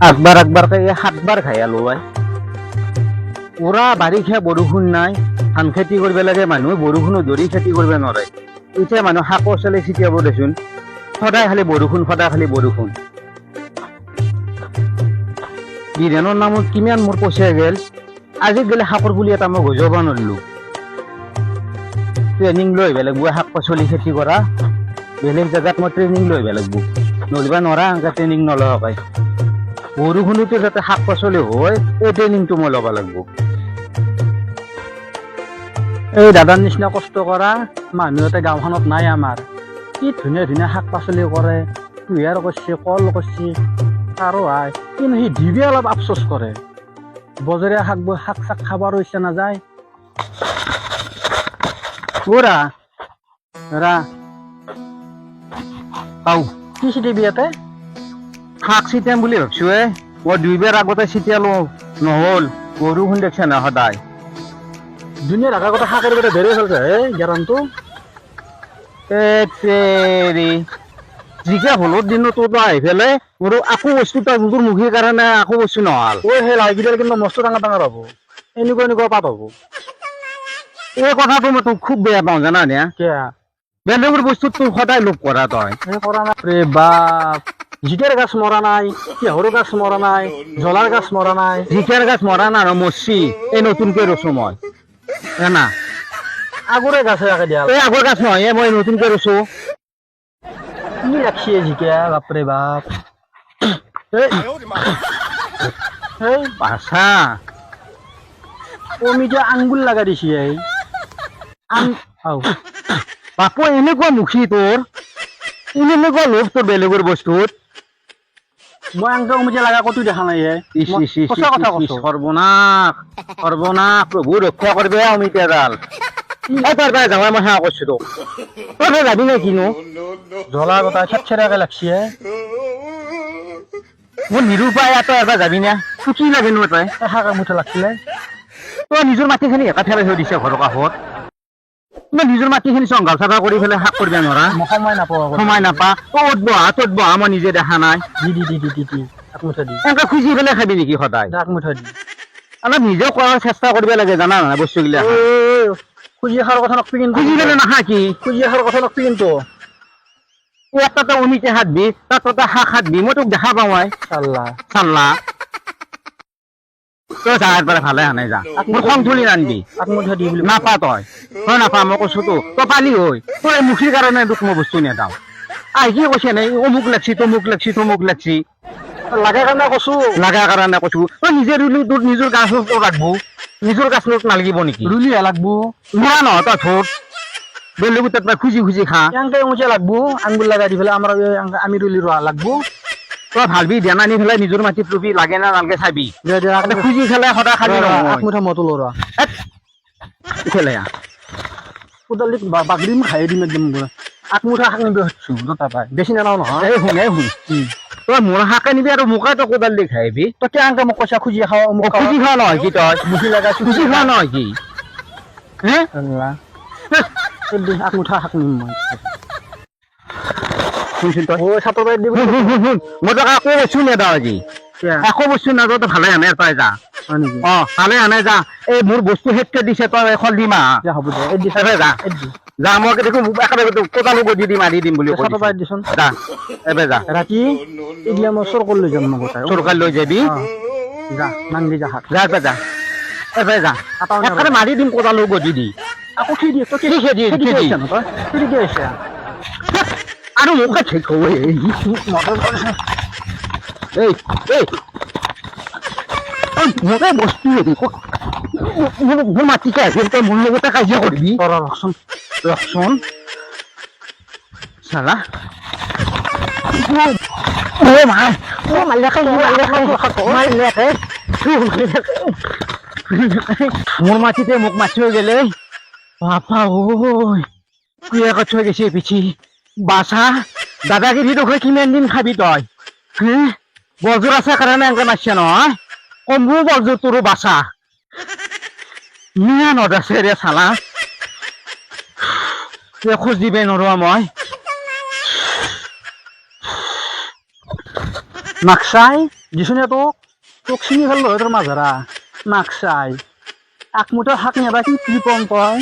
আকবাৰ সাতবাৰ খাই আলো ভাই পুৰা বাৰিষা বৰষুণ নাই ধান খেতি কৰিব লাগে মানুহে বৰষুণো ধৰি খেতি কৰিব নোৱাৰে এতিয়া মানুহ শাক পাচলি ছিটিয়াব দেচোন সদায় খালি বৰষুণ বিধানৰ নামত কিমান মোৰ পইচা গেল আজি গেলে শাকৰ পুলি এটা মই গজাব নোৱাৰিলো ট্ৰেইনিং লৈ আহিব লাগিব শাক পাচলি খেতি কৰা বেলেগ জেগাত মই ট্ৰেইনিং লৈ আহিব লাগিব নলিবা নোৱাৰা এনেকে ট্ৰেইনিং নলওঁ পাই বৰষুণতো যাতে শাক পাচলি হয় এই ট্ৰেইনিংটো মই ল'ব লাগিব এই দাদাৰ নিচিনা কষ্ট কৰা মানুহ এটা গাঁওখনত নাই আমাৰ কি ধুনীয়া ধুনীয়া শাক পাচলি কৰে কুঁহিয়াৰ কৰিছে কল কৰিছে আৰু আই কিন্তু সি দিবি অলপ আফচোচ কৰে বজৰীয়া শাক চাক খাবৰ ইচ্ছা নাযায় কি ছিটিবি ইয়াতে শাক ছিটিয়াম বুলি ভাবছো মই 2 বাৰ আগতে ছিটিয়ালো নহল বৰষুণ দেখছে না সদায় দুনিয়াৰ আগতে শাকৰ বেটা ধৰি চলছে গেৰানটো জিকা হলৰ দিনতো আহি পেলাই মোৰ আকৌ বস্তু তাৰ তোৰ মুখীৰ কাৰণে আকৌ বস্তু নহল সেই লাইকেইডাল কিন্তু মস্ত ডাঙৰ হ'ব এনেকুৱা পাত হ'ব এই কথাটো মই তোক খুব বেয়া পাওঁ জানা নে বেলেগৰ বস্তুত তোৰ সদায় লোভ কৰা তই কৰা নাই বাপ জিকাৰ গাছ মৰা নাই তিহৰ গাছ মৰা নাই জ্বলাৰ গাছ মৰা নাই জিকাৰ গাছ মৰা নাই আৰু মৰছি এই নতুনকৈ ৰছো মই জানা আগৰে গাছ দিয়া এই আগৰ গাছ নহয় মই নতুনকৈ ৰছো কি ৰাখছি জিকা বাপৰে বাপ বাছা অমিতা আঙ্গুল লাগা দিছি বাপু এনেকুৱা মুখী তোৰ এনেকুৱা লোভ তোৰ বেলেগৰ বস্তুত মই আংকা অমিতা লাগা কতো দেখা নাই সৰ্বনাশ প্ৰভু ৰক্ষা কৰবে অমিতা ডাল তাৰ পৰা যাওঁ মই সেৱা কৰিছো তোক তই যাবি নে কিনো জ্বলা কথা চেৰাকে লাগছি মোৰ নিৰূপায় তই এবাৰ যাবি নে তোৰ কি লাগে নো তই শাক মুঠা লাগছিলে তই নিজৰ মাটিখিনি একা ফেলাই থৈ দিছে ঘৰৰ কাষত মই নিজৰ মাটিখিনি চংঘাল চাফা কৰি পেলাই শাক কৰিব নোৱাৰা সময় নাপা তত বহা মই নিজে দেখা নাই এনেকে খুজি পেলাই খাবি নেকি সদায় অলপ নিজেও কৰাৰ চেষ্টা কৰিব লাগে জানা নাই বস্তুগিলা খুজি খাৰ কথা নকবি কিন্তু খুজি পেলাই নাখা কি খুজি খাৰ কথা নকবি কিন্তু এটা অমিতা হাতবি তাত শাক হাতবি মই তোক দেখা পাওঁ চাল্লা তই যা একবাৰে ভালে আনাই যা মোৰ খং তুলি নানবি নাপা তই নাপা মই কৈছো তো তই পালি হৈ তোৰ এই মুখীৰ কাৰণে তোক মই বস্তু নেদাও আহি কি কৈছে নাই অমুক লাগছি তমুক লাগছি লাগা কাৰণে কৈছো তই নিজে ৰুলি তোৰ নিজৰ গাছ ৰাখবো নিজৰ গাছ নালাগিব নেকি ৰুলিহে লাগবো ৰুলা নহয় তই থোৰ বেলেগৰ তাত খুজি খা এনেকে উঁচা লাগবো আঙ্গুল লাগা দি পেলাই আমাৰ আমি ৰুলি ৰোৱা লাগবো তই ভালবি ধ্যান আনি পেলাই নিজৰ মাটিত ৰুবি লাগে না নালাগে চাবি খুজি পেলাই সদায় খাবি নহয় মতো লৰা ইফালে কোদালি বাগৰি খাই দিম একদম আগমুঠা শাক নিবি দুটা পাই বেছি নানাও নহয় শুন তই মোৰ শাক আনিবি আৰু মোকে তই কোদাল দি খাই আহিবি তই কেনেকে মোক কৈছা খুজি খাৱ খুজি খোৱা নহয় কি তই মুঠি লাগা খুজি খোৱা নহয় কি আগমুঠা শাক নিম মই মই তোক আকৌ বস্তু নেদাও আজি আকৌ বস্তু নাযাওঁ তই ভালে আনে তই যা ভালে আনে যা এই মোৰ বস্তু শেষকে দিছে তই এখন দিম হ'ব দে যা মই দেখো একেবাৰে কোদালো গজি দিম আদি দিম বুলি দিছোন যা এবাৰ যা ৰাতি এইগিলা মই চৰকাৰ লৈ যাম চৰকাৰ লৈ যাবি যা নাংদি যা যা যা এবাৰ যা একেবাৰে মাৰি দিম কোদালো গজি দি আকৌ কি দিয়ে তই কি খেদি আছে আৰু মোকে ঠিক হ'ব মোকে বস্তু মোৰ মাটিকে আহিল তই মোৰ লগতে কাজিয়া কৰিবি ৰচোন চালা মোৰ মাটিতে মোক মাতি হৈ গেলে বাপা ঐ কুয়া কাঠ হৈ গেছে পিছি বাছা দাদাগিৰি দেখুৱাই কিমান দিন খাবি তই বজোৰ আছে কাৰণে এনেকে মাতিছে নহয় কমবো বজোৰ তোৰো বাছা ইমান আছে ৰে চালা খোজ দিবই নোৱাৰো মই মাকসাই দিছোনে তোক চিনি ফেললো তোৰ মাঝাৰা মাকসাই আকমুঠা শাক নেবা কি কম তই